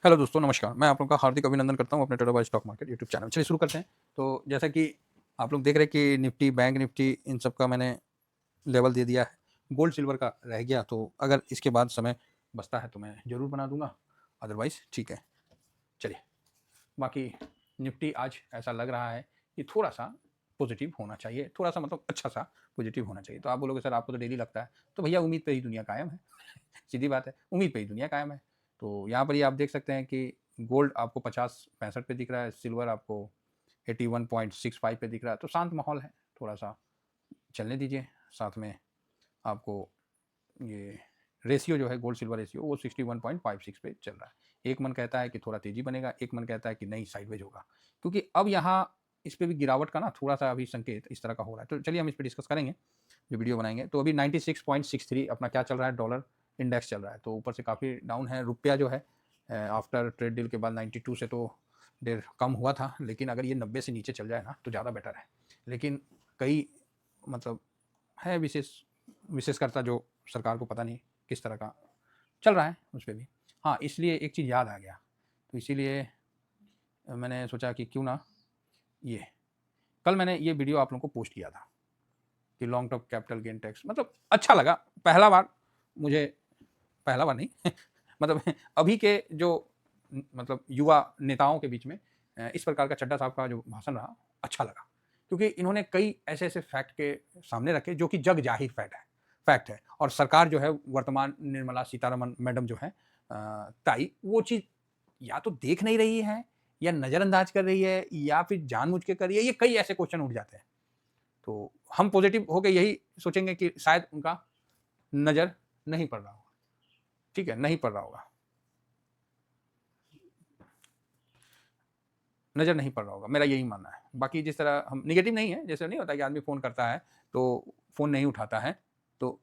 Hello दोस्तों, नमस्कार। मैं आप लोगों का हार्दिक अभिनंदन करता हूँ अपने trader by stock market YouTube channel. चलिए शुरू करते हैं। तो जैसा कि आप लोग देख रहे हैं कि निफ्टी, बैंक निफ्टी इन सब का मैंने लेवल दे दिया है। गोल्ड सिल्वर का रह गया, तो अगर इसके बाद समय बचता है तो मैं ज़रूर बना दूंगा, अदरवाइज़ ठीक है। चलिए, बाकी निफ्टी आज ऐसा लग रहा है कि थोड़ा-सा पॉजिटिव होना चाहिए, थोड़ा-सा मतलब अच्छा-सा पॉजिटिव होना चाहिए। तो आप बोलोगे सर आपको तो डेली लगता है, तो भैया उम्मीद पे ही दुनिया कायम है। सीधी बात है, उम्मीद पे ही दुनिया कायम है। तो यहाँ पर ये आप देख सकते हैं कि गोल्ड आपको 50-65 पे दिख रहा है, सिल्वर आपको 81.65 पे दिख रहा है। तो शांत माहौल है, थोड़ा-सा चलने दीजिए। साथ में आपको ये रेशियो जो है, गोल्ड सिल्वर रेशियो, वो 61.56 पे चल रहा है। एक मन कहता है कि थोड़ा तेज़ी बनेगा, एक मन कहता है कि नहीं साइडवेज होगा। क्योंकि अब यहाँ इस पे भी गिरावट का ना थोड़ा-सा अभी संकेत इस तरह का हो रहा है। तो चलिए हम इस पे डिस्कस करेंगे, जो वीडियो बनाएँगे। तो अभी 96.63 अपना क्या चल रहा है, डॉलर इंडेक्स चल रहा है। तो ऊपर से काफ़ी डाउन है। रुपया जो है आफ्टर ट्रेड डील के बाद 92 से तो डेढ़ कम हुआ था, लेकिन अगर ये 90 से नीचे चल जाए ना तो ज़्यादा बेटर है। लेकिन कई मतलब है विशेषकर्ता जो सरकार को पता नहीं किस तरह का चल रहा है उस पे भी। हाँ, इसलिए एक चीज़ याद आ गया, तो इसीलिए मैंने सोचा कि क्यों ना ये कल मैंने ये वीडियो आप लोगों को पोस्ट किया था कि long term capital gain tax, मतलब अच्छा लगा। पहला बार मुझे, पहला बार नहीं मतलब अभी के जो मतलब युवा नेताओं के बीच में इस प्रकार का चड्ढा साहब का जो भाषण रहा, अच्छा लगा। क्योंकि इन्होंने कई ऐसे-ऐसे फैक्ट के सामने रखे जो कि जग जाहिर फैक्ट है। और सरकार जो है, वर्तमान निर्मला सीतारमण मैडम जो है ताई, वो चीज़ या तो देख नहीं रही है, या नज़रअंदाज कर रही है, या फिर जानबूझ के कर रही है। ये कई ऐसे क्वेश्चन उठ जाते हैं। तो हम पॉजिटिव होके यही सोचेंगे कि शायद उनका नज़र नहीं पड़ रहा होगा। ठीक है, नहीं पड़ रहा होगा। नज़र नहीं पड़ रहा होगा, मेरा यही मानना है। बाकी जिस तरह हम नेगेटिव नहीं है, जैसे नहीं होता कि आदमी फ़ोन करता है, तो फ़ोन नहीं उठाता है, तो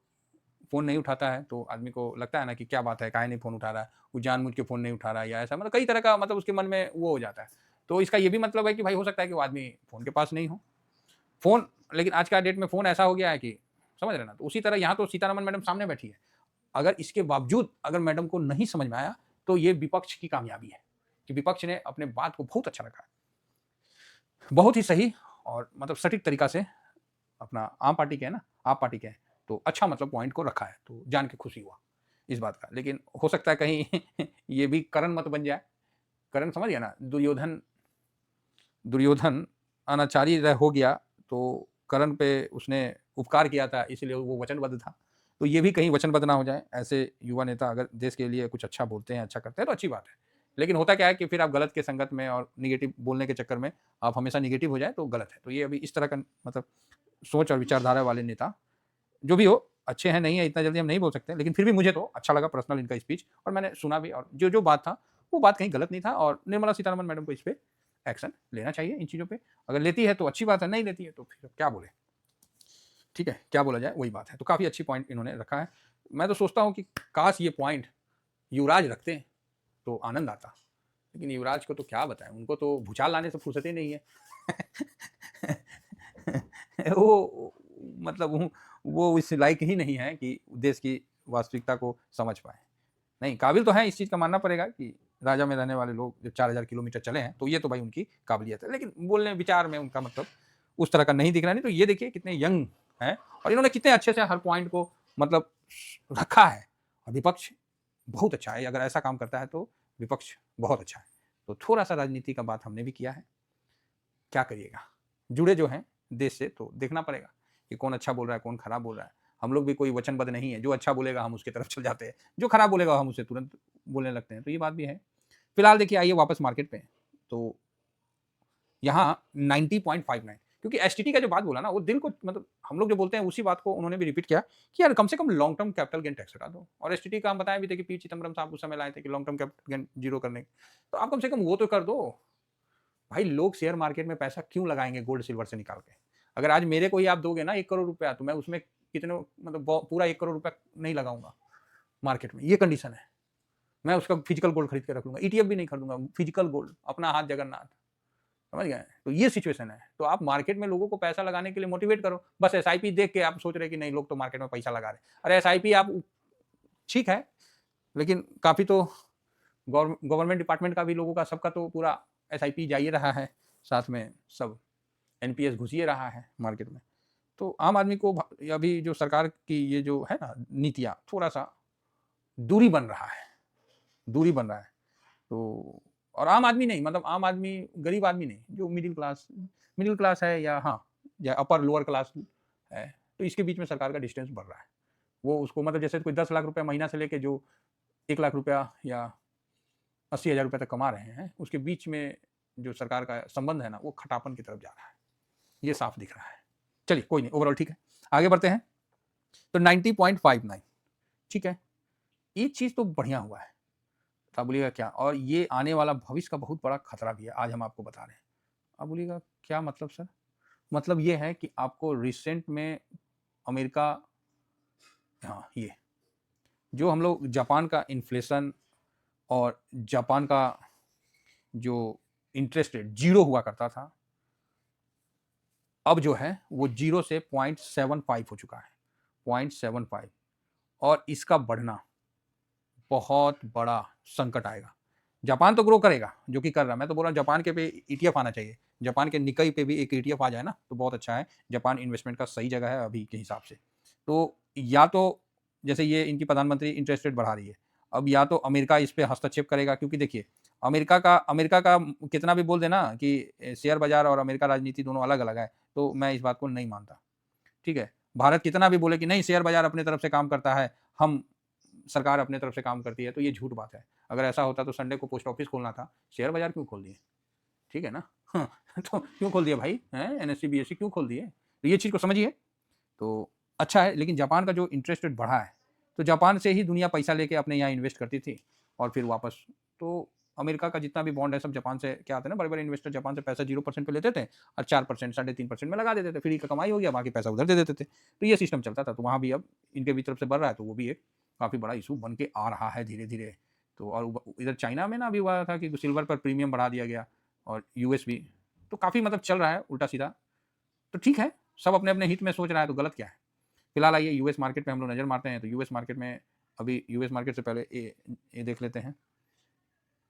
फ़ोन नहीं उठाता है, तो आदमी को लगता है ना कि क्या बात है, काहे नहीं फ़ोन उठा रहा है? वो जानबूझ के फ़ोन नहीं उठा रहा है या ऐसा, मतलब कई तरह का मतलब उसके मन में वो हो जाता है। तो इसका ये भी मतलब है कि भाई हो सकता है कि वो आदमी फ़ोन के पास नहीं हो। फ़ोन, लेकिन आज का डेट में फ़ोन ऐसा हो गया है कि समझ रहे हैं ना? तो उसी तरह यहाँ तो सीतारमण मैडम सामने बैठी है। अगर इसके बावजूद अगर मैडम को नहीं समझ में आया, तो ये विपक्ष की कामयाबी है, कि विपक्ष ने अपने बात को बहुत अच्छा रखा है। बहुत ही सही और मतलब सटीक तरीका से अपना आम पार्टी के है ना, आप पार्टी के हैं, तो अच्छा मतलब पॉइंट को रखा है, तो जान के खुशी हुआ इस बात का। लेकिन हो सकता है कहीं ये भी करण मत बन जाए। करण समझ गया ना, दुर्योधन दुर्योधन अनाचारी हो गया, तो करण पे उसने उपकार किया था, इसलिए वो वचनबद्ध था। तो ये भी कहीं वचनबद्ध ना हो जाए। ऐसे युवा नेता अगर देश के लिए कुछ अच्छा बोलते हैं, अच्छा करते हैं, तो अच्छी बात है। लेकिन होता क्या है कि फिर आप गलत के संगत में और नेगेटिव बोलने के चक्कर में आप हमेशा नेगेटिव हो जाए, तो गलत है। तो ये अभी इस तरह का मतलब सोच और विचारधारा वाले नेता जो भी हो, अच्छे हैं, नहीं है, इतना जल्दी हम नहीं बोल सकते, लेकिन फिर भी मुझे तो अच्छा लगा पर्सनल इनका स्पीच, और मैंने सुना भी, और जो बात था, वो बात कहीं गलत नहीं था, और निर्मला सीतारमण मैडम को इस पे एक्शन लेना चाहिए इन चीज़ों पे। अगर लेती है तो अच्छी बात है, नहीं लेती है तो फिर क्या बोले? ठीक है, क्या बोला जाए, वही बात है। तो काफ़ी अच्छी पॉइंट इन्होंने रखा है। मैं तो सोचता हूँ कि काश ये पॉइंट युवराज रखते तो आनंद आता। लेकिन युवराज को तो क्या बताएँ, उनको तो भूचाल लाने से फुर्सत ही नहीं है। वो मतलब वो इस लायक ही नहीं है कि देश की वास्तविकता को समझ पाएँ। नहीं, काबिल तो हैं, इस चीज़ का मानना पड़ेगा कि राजा में रहने वाले लोग जब 4000 किलोमीटर चले हैं, तो ये तो भाई उनकी काबिलियत है। लेकिन बोलने विचार में उनका मतलब उस तरह का नहीं दिख रहा है। नहीं तो ये देखिए कितने यंग हैं, और इन्होंने कितने अच्छे से हर पॉइंट को मतलब रखा है। और विपक्ष बहुत अच्छा है, अगर ऐसा काम करता है तो विपक्ष बहुत अच्छा है। तो थोड़ा-सा राजनीति का बात हमने भी किया है, क्या करिएगा? जुड़े जो हैं देश से, तो देखना पड़ेगा कि कौन अच्छा बोल रहा है, कौन खराब बोल रहा है। हम लोग भी कोई वचनबद्ध नहीं है, जो अच्छा बोलेगा हम उसकी तरफ चल जाते हैं, जो खराब बोलेगा हम उसे तुरंत बोलने लगते हैं, तो ये बात भी है। फिलहाल देखिए, आइए वापस मार्केट पे, तो यहाँ 90.59, क्योंकि एसटीटी का जो बात बोला ना, वो दिल को मतलब हम लोग जो बोलते हैं उसी बात को उन्होंने भी रिपीट किया कि यार कम से कम long term capital gain tax हटा दो। और एसटीटी का हम बताए भी थे कि पी चिदम्बरम साहब उस समय लाए थे कि long term capital gain zero करने, तो आप कम से कम वो तो कर दो। भाई लोग शेयर मार्केट में पैसा क्यों लगाएँगे गोल्ड सिल्वर से निकाल के? अगर आज मेरे को ही आप दोगे ना 1 करोड़ रुपया, तो मैं उसमें कितने मतलब पूरा 1 करोड़ रुपया नहीं लगाऊँगा मार्केट में, ये कंडीशन है। मैं उसका फिजिकल गोल्ड खरीद के रख लूँगा, ईटीएफ भी नहीं खरीदूँगा, फिजिकल गोल्ड, अपना हाथ जगन्नाथ, समझ गए? तो ये सिचुएशन है। तो आप मार्केट में लोगों को पैसा लगाने के लिए मोटिवेट करो। बस एसआईपी देख के आप सोच रहे हैं कि नहीं, लोग तो मार्केट में पैसा लगा रहे हैं। अरे एसआईपी आप ठीक है, लेकिन काफ़ी तो गवर्नमेंट डिपार्टमेंट का भी लोगों का सबका तो पूरा SIP जा ही रहा है, साथ में सब NPS घुस ही रहा है मार्केट में। तो आम आदमी को अभी जो सरकार की ये जो है ना नीतियाँ, थोड़ा सा दूरी बन रहा है, दूरी बन रहा है। तो और आम आदमी नहीं, मतलब आम आदमी गरीब आदमी नहीं, जो मिडिल क्लास है या हाँ या अपर लोअर क्लास है, तो इसके बीच में सरकार का डिस्टेंस बढ़ रहा है। वो उसको मतलब जैसे कोई 10 लाख रुपया महीना से लेके जो 1 लाख रुपया या 80,000 रुपये तक कमा रहे हैं, उसके बीच में जो सरकार का संबंध है ना, वो खटापन की तरफ जा रहा है, ये साफ दिख रहा है। चलिए कोई नहीं, ओवरऑल ठीक है, आगे बढ़ते हैं। तो 90.59 ठीक है, ये चीज़ तो बढ़िया हुआ है, आप बोलिएगा क्या, और ये आने वाला भविष्य का बहुत बड़ा खतरा भी है, आज हम आपको बता रहे हैं। आप बोलिएगा क्या मतलब सर? मतलब ये है कि आपको रिसेंट में अमेरिका, हाँ ये जो हम लोग जापान का इन्फ्लेशन और जापान का जो इंटरेस्ट रेट 0 हुआ करता था, अब जो है वो 0 से 0.75 हो चुका है, 0.75, और इसका बढ़ना बहुत बड़ा संकट आएगा। जापान तो ग्रो करेगा, जो कि कर रहा है, मैं तो बोल रहा हूँ जापान के पे ETF आना चाहिए, जापान के निकाई पे भी एक ETF आ जाए ना तो बहुत अच्छा है, जापान इन्वेस्टमेंट का सही जगह है अभी के हिसाब से। तो या तो जैसे ये इनकी प्रधानमंत्री इंटरेस्ट रेट बढ़ा रही है, अब या तो अमेरिका इस पे हस्तक्षेप करेगा, क्योंकि देखिए अमेरिका का कितना भी बोल देना कि शेयर बाजार और अमेरिका राजनीति दोनों अलग अलग है, तो मैं इस बात को नहीं मानता, ठीक है। भारत कितना भी बोले कि नहीं शेयर बाजार अपने तरफ से काम करता है, हम सरकार अपने तरफ से काम करती है, तो ये झूठ बात है। अगर ऐसा होता तो संडे को पोस्ट ऑफिस खोलना था, शेयर बाजार क्यों खोल दिए, ठीक है ना। तो क्यों खोल दिया भाई, NSE BSE क्यों खोल दिए, तो ये चीज़ को समझिए। तो अच्छा है, लेकिन जापान का जो इंटरेस्ट रेट बढ़ा है, तो जापान से ही दुनिया पैसा लेके अपने यहाँ इन्वेस्ट करती थी और फिर वापस, तो अमेरिका का जितना भी बॉन्ड है सब जापान से, क्या आते हैं ना, बड़े बड़े इन्वेस्टर जापान से पैसा 0% पे लेते थे और 4% 3.5% में लगा देते थे, फ्री का कमाई हो गया, बाकी पैसा उधर दे देते थे, तो ये सिस्टम चलता था। तो वहाँ भी अब इनके भी तरफ से बढ़ रहा है, तो वो भी एक काफ़ी बड़ा इशू बन के आ रहा है धीरे धीरे। तो और इधर चाइना में ना अभी हुआ था कि सिल्वर पर प्रीमियम बढ़ा दिया गया, और US भी, तो काफ़ी मतलब चल रहा है उल्टा सीधा। तो ठीक है, सब अपने अपने हित में सोच रहा है, तो गलत क्या है। फिलहाल आइए US मार्केट पे हम लोग नज़र मारते हैं। तो US मार्केट में अभी US मार्केट से पहले ये देख लेते हैं।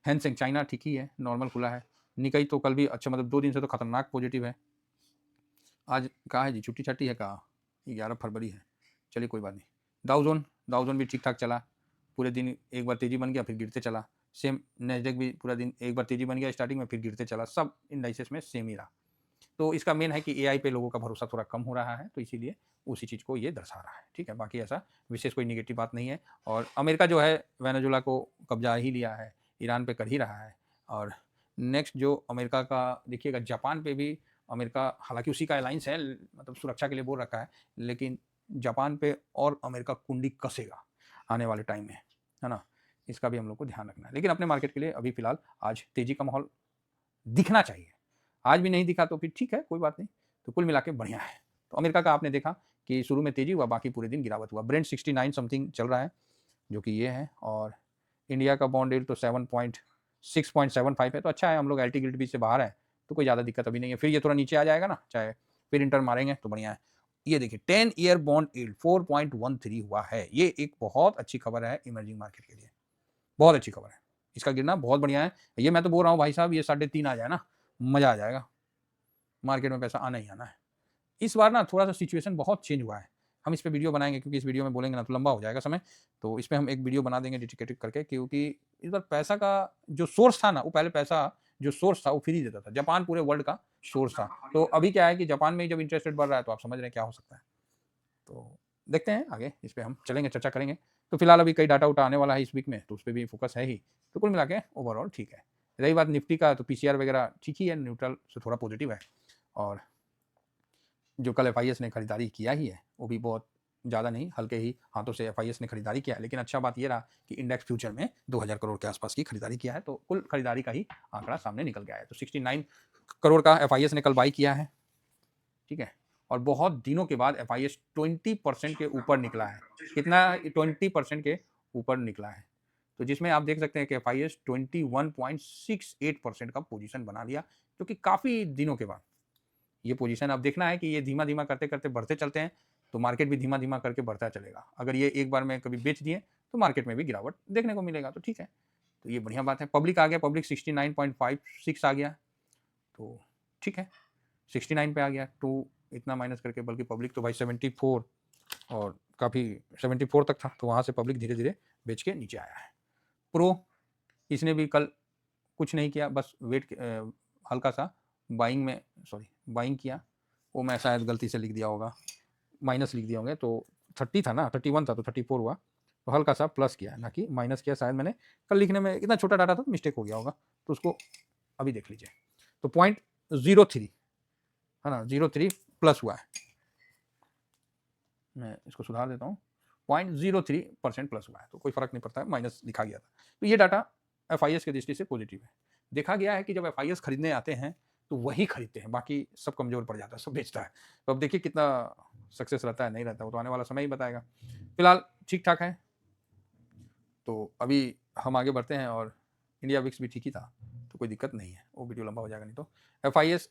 हैंसेंग चाइना ठीक ही है, नॉर्मल खुला है। निकाई तो कल भी अच्छा, मतलब 2 दिन से तो खतरनाक पॉजिटिव है। आज कहाँ है जी, छुट्टी छाट्टी है कहाँ, 11 फरवरी है, चलिए कोई बात नहीं। दाउजोन भी ठीक ठाक चला, पूरे दिन एक बार तेजी बन गया फिर गिरते चला। सेम नैस्डैक भी पूरा दिन एक बार तेजी बन गया स्टार्टिंग में, फिर गिरते चला, सब इंडाइसेस में सेम ही रहा। तो इसका मेन है कि AI पे लोगों का भरोसा थोड़ा कम हो रहा है, तो इसीलिए उसी चीज़ को ये दर्शा रहा है, ठीक है। बाकी ऐसा विशेष कोई नेगेटिव बात नहीं है। और अमेरिका जो है वेनेजुएला को कब्जा ही लिया है, ईरान पे कर ही रहा है। और नेक्स्ट जो अमेरिका का देखिएगा, जापान पे भी अमेरिका, हालांकि उसी का अलायंस है, मतलब सुरक्षा के लिए बोल रखा है, लेकिन जापान पे और अमेरिका कुंडी कसेगा आने वाले टाइम में, है ना। इसका भी हम लोग को ध्यान रखना है, लेकिन अपने मार्केट के लिए अभी फिलहाल आज तेजी का माहौल दिखना चाहिए। आज भी नहीं दिखा तो फिर ठीक है, कोई बात नहीं। तो कुल मिला के बढ़िया है। तो अमेरिका का आपने देखा कि शुरू में तेजी हुआ, बाकी पूरे दिन गिरावट हुआ। ब्रेंट 69 समथिंग चल रहा है, जो कि ये है। और इंडिया का बॉन्ड यील्ड तो 6.75 है, तो अच्छा है, हम लोग LT गिल्ड भी से बाहर है, तो कोई ज़्यादा दिक्कत अभी नहीं है। फिर ये थोड़ा नीचे आ जाएगा ना, चाहे फिर इंटर मारेंगे तो बढ़िया है। ये देखिए 10 ईयर बॉन्ड यील्ड 4.13 हुआ है, ये एक बहुत अच्छी खबर है इमर्जिंग मार्केट के लिए, बहुत अच्छी खबर है। इसका गिरना बहुत बढ़िया है। ये मैं तो बोल रहा हूँ भाई साहब, ये 3.5 आ जाए ना, मज़ा आ जाएगा, मार्केट में पैसा आना ही आना है। इस बार ना थोड़ा सा सिचुएशन बहुत चेंज हुआ है, हम इस पे वीडियो बनाएंगे, क्योंकि इस वीडियो में बोलेंगे ना तो लंबा हो जाएगा समय, तो इस पे हम एक वीडियो बना देंगे डेडिकेटेड करके, क्योंकि इस बार पैसा का जो सोर्स था ना, वो पहले पैसा जो सोर्स था वो फ्री देता था, जापान पूरे वर्ल्ड का सोर्स था। तो अभी क्या है कि जापान में जब इंटरेस्ट रेट बढ़ रहा है, तो आप समझ रहे हैं क्या हो सकता है। तो देखते हैं आगे, इस पर हम चलेंगे, चर्चा करेंगे। तो फिलहाल अभी कई डाटा उटा आने वाला है इस वीक में, तो उस पर भी फोकस है ही। तो कुल मिला के ओवरऑल ठीक है। रही बात निफ्टी का, तो PCR वगैरह ठीक ही है, न्यूट्रल से थोड़ा पॉजिटिव है। और जो कल FIS ने खरीदारी किया ही है, वो भी बहुत ज़्यादा नहीं, हल्के ही हाथों से FIS ने खरीदारी किया है। लेकिन अच्छा बात ये रहा कि इंडेक्स फ्यूचर में 2000 करोड़ के आसपास की खरीदारी किया है, तो कुल खरीदारी का ही आंकड़ा सामने निकल गया है। तो 69 करोड़ का FIS ने कल बाई किया है, ठीक है। और बहुत दिनों के बाद FIS 20% के ऊपर निकला है। कितना? 20% के ऊपर निकला है, तो जिसमें आप देख सकते हैं कि FIS 21.68% का पोजीशन बना लिया, जो कि काफ़ी दिनों के बाद ये पोजीशन। अब देखना है कि ये धीमा धीमा करते करते बढ़ते चलते हैं, तो मार्केट भी धीमा धीमा करके बढ़ता चलेगा। अगर ये एक बार में कभी बेच दिए तो मार्केट में भी गिरावट देखने को मिलेगा, तो ठीक है। तो ये बढ़िया बात है। पब्लिक आ गया, पब्लिक 69.56 आ गया, तो ठीक है, 69 पे आ गया, 2 इतना माइनस करके, बल्कि पब्लिक तो भाई 74 और काफ़ी 74 तक था, तो वहाँ से पब्लिक धीरे धीरे बेच के नीचे आया है। प्रो, इसने भी कल कुछ नहीं किया, बस वेट हल्का सा बाइंग में, सॉरी बाइंग किया, वो मैं शायद गलती से लिख दिया होगा, माइनस लिख दिया होंगे, तो 30 था ना, 31 था तो 34 हुआ, तो हल्का सा प्लस किया, ना कि माइनस किया। शायद मैंने कल लिखने में इतना छोटा डाटा था तो मिस्टेक हो गया होगा, तो उसको अभी देख लीजिए। तो 0.03 है ना, 03 प्लस हुआ है, मैं इसको सुधार देता हूँ, 0.03% प्लस हुआ है, तो कोई फर्क नहीं पड़ता है, माइनस लिखा गया था। तो ये डाटा FIS के दृष्टि से पॉजिटिव है। देखा गया है कि जब FIS खरीदने आते हैं तो वही खरीदते हैं, बाकी सब कमजोर पड़ जाता है, सब बेचता है। तो अब देखिए कितना सक्सेस रहता है, नहीं रहता, वो तो आने वाला समय ही बताएगा। फिलहाल ठीक ठाक है, तो अभी हम आगे बढ़ते हैं, और इंडिया विक्स भी ठीक ही था, तो कोई दिक्कत नहीं है, वो वीडियो लंबा हो जाएगा नहीं तो। FIS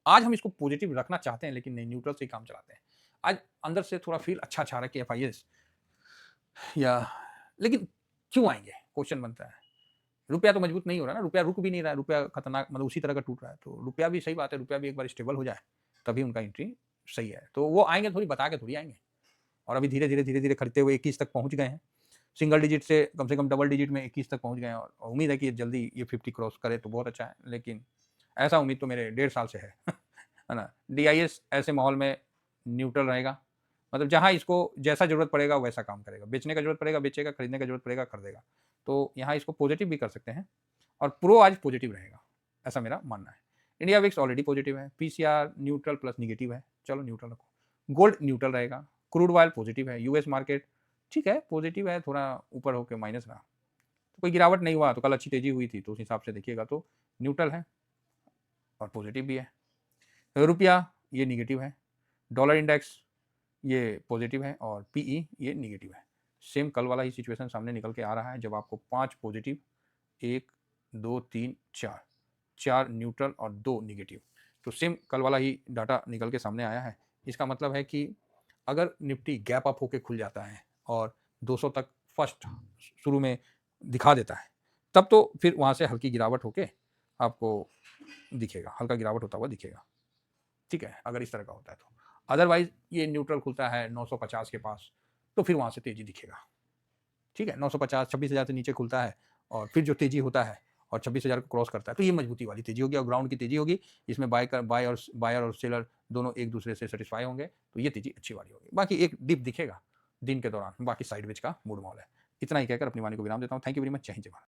आज हम इसको पॉजिटिव रखना चाहते हैं, लेकिन नहीं, न्यूट्रल से ही काम चलाते हैं। आज अंदर से थोड़ा फील अच्छा रहा है कि FIS या, लेकिन क्यों आएंगे, क्वेश्चन बनता है। रुपया तो मजबूत नहीं हो रहा ना, रुपया रुक भी नहीं रहा है, रुपया खतरनाक, मतलब उसी तरह का टूट रहा है, तो रुपया भी सही बात है, रुपया भी एक बार स्टेबल हो जाए तभी उनका एंट्री सही है। तो वो आएंगे, थोड़ी बता के थोड़ी आएंगे, और अभी धीरे धीरे खरीदते हुए 21 तक पहुंच गए हैं, सिंगल डिजिट से कम डबल डिजिट में 21 तक पहुंच गए हैं, और उम्मीद है कि जल्दी ये 50 क्रॉस करे तो बहुत अच्छा है, लेकिन ऐसा उम्मीद तो मेरे 1.5 साल से है है ना। DIS ऐसे माहौल में न्यूट्रल रहेगा, मतलब जहाँ इसको जैसा जरूरत पड़ेगा वैसा काम करेगा, बेचने का जरूरत पड़ेगा बेचेगा, खरीदने का जरूरत पड़ेगा खरीदेगा, तो यहाँ इसको पॉजिटिव भी कर सकते हैं, और प्रो आज पॉजिटिव रहेगा, ऐसा मेरा मानना है। इंडिया विक्स ऑलरेडी पॉजिटिव है, PCR न्यूट्रल प्लस निगेटिव है, चलो न्यूट्रल रखो। गोल्ड न्यूट्रल रहेगा, क्रूड ऑयल पॉजिटिव है, US मार्केट ठीक है पॉजिटिव है, थोड़ा ऊपर होकर माइनस रहा, तो कोई गिरावट नहीं हुआ, तो कल अच्छी तेजी हुई थी, तो उस हिसाब से देखिएगा तो न्यूट्रल है और पॉजिटिव भी है। रुपया ये निगेटिव है, डॉलर इंडेक्स ये पॉजिटिव है, और PE ये निगेटिव है। सेम कल वाला ही सिचुएशन सामने निकल के आ रहा है, जब आपको 5 पॉजिटिव, 1 2 3 4 न्यूट्रल और 2 निगेटिव, तो सेम कल वाला ही डाटा निकल के सामने आया है। इसका मतलब है कि अगर निफ्टी गैप अप होके खुल जाता है और 200 तक फर्स्ट शुरू में दिखा देता है, तब तो फिर वहाँ से हल्की गिरावट होके आपको दिखेगा, हल्का गिरावट होता हुआ दिखेगा, ठीक है, अगर इस तरह का होता है तो। अदरवाइज ये न्यूट्रल खुलता है 950 के पास, तो फिर वहाँ से तेजी दिखेगा, ठीक है, 950 26,000 से नीचे खुलता है, और फिर जो तेजी होता है और 26,000 को क्रॉस करता है, तो ये मजबूती वाली तेजी होगी और ग्राउंड की तेजी होगी, इसमें बायर और सेलर दोनों एक दूसरे से सेटिस्फाई होंगे, तो ये तेजी अच्छी वाली होगी। बाकी एक डिप दिखेगा दिन के दौरान, बाकी साइडवेज का मूड माहौल है। इतना ही कहकर अपनी वाणी को विराम देता हूँ। Thank you very much. जय हिंद जय भारत।